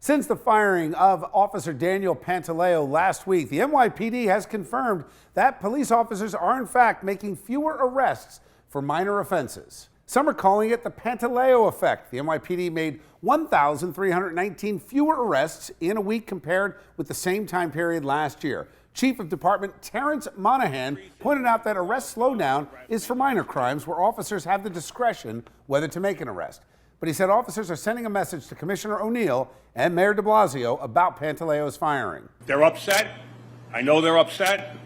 Since the firing of Officer Daniel Pantaleo last week, the NYPD has confirmed that police officers are in fact making fewer arrests for minor offenses. Some are calling it the Pantaleo effect. The NYPD made 1,319 fewer arrests in a week compared with the same time period last year. Chief of Department Terrence Monahan pointed out that arrest slowdown is for minor crimes where officers have the discretion whether to make an arrest. But he said officers are sending a message to Commissioner O'Neill and Mayor de Blasio about Pantaleo's firing. They're upset. I know they're upset,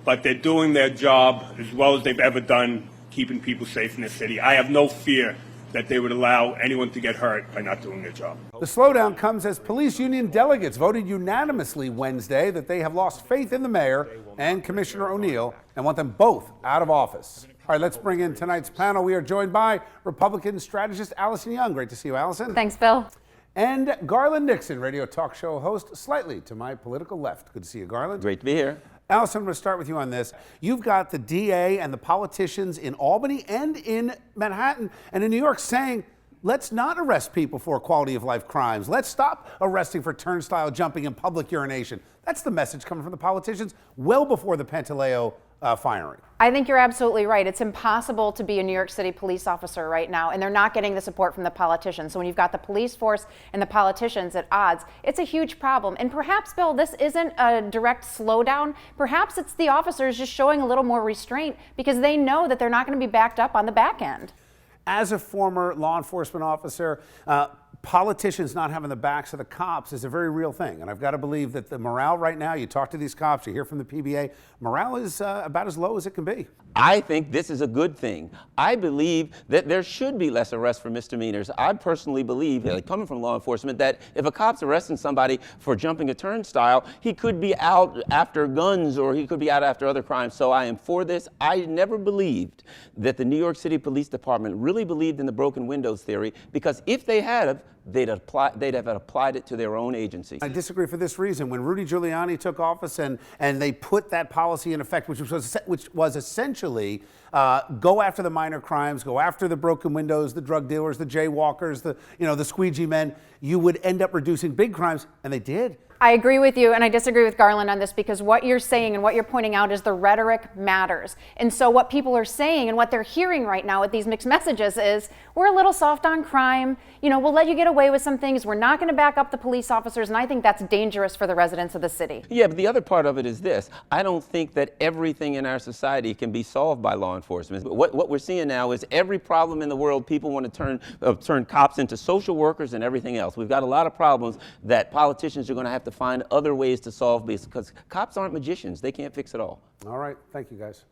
but they're doing their job as well as they've ever done, keeping people safe in the city. I have no fear that they would allow anyone to get hurt by not doing their job. The slowdown comes as police union delegates voted unanimously Wednesday that they have lost faith in the mayor and Commissioner O'Neill and want them both out of office. All right, let's bring in tonight's panel. We are joined by Republican strategist Allison Young. Great to see you, Allison. Thanks, Bill. And Garland Nixon, radio talk show host, slightly to my political left. Good to see you, Garland. Great to be here. Allison, I'm going to start with you on this. You've got the DA and the politicians in Albany and in Manhattan and in New York saying, let's not arrest people for quality of life crimes. Let's stop arresting for turnstile jumping and public urination. That's the message coming from the politicians well before the Pantaleo firing. I think you're absolutely right. It's impossible to be a New York City police officer right now, and they're not getting the support from the politicians. So when you've got the police force and the politicians at odds, it's a huge problem. And perhaps, Bill, this isn't a direct slowdown. Perhaps it's the officers just showing a little more restraint because they know that they're not going to be backed up on the back end. As a former law enforcement officer, politicians not having the backs of the cops is a very real thing. And I've got to believe that the morale right now, you talk to these cops, you hear from the PBA, morale is about as low as it can be. I think this is a good thing. I believe that there should be less arrests for misdemeanors. I personally believe, coming from law enforcement, that if a cop's arresting somebody for jumping a turnstile, he could be out after guns or he could be out after other crimes. So I am for this. I never believed that the New York City Police Department really believed in the broken windows theory, because if they had, they'd have applied it to their own agency. I disagree for this reason. When Rudy Giuliani took office and they put that policy in effect, which was essentially go after the minor crimes, go after the broken windows, the drug dealers, the jaywalkers, the squeegee men, you would end up reducing big crimes, and they did. I agree with you, and I disagree with Garland on this, because what you're saying and what you're pointing out is the rhetoric matters. And so what people are saying and what they're hearing right now with these mixed messages is, we're a little soft on crime, we'll let you get away with some things, we're not going to back up the police officers, and I think that's dangerous for the residents of the city. Yeah, but the other part of it is this. I don't think that everything in our society can be solved by law enforcement. What we're seeing now is every problem in the world, people want to turn cops into social workers and everything else. We've got a lot of problems that politicians are going to have to find other ways to solve, because cops aren't magicians. They can't fix it all. All right. Thank you, guys.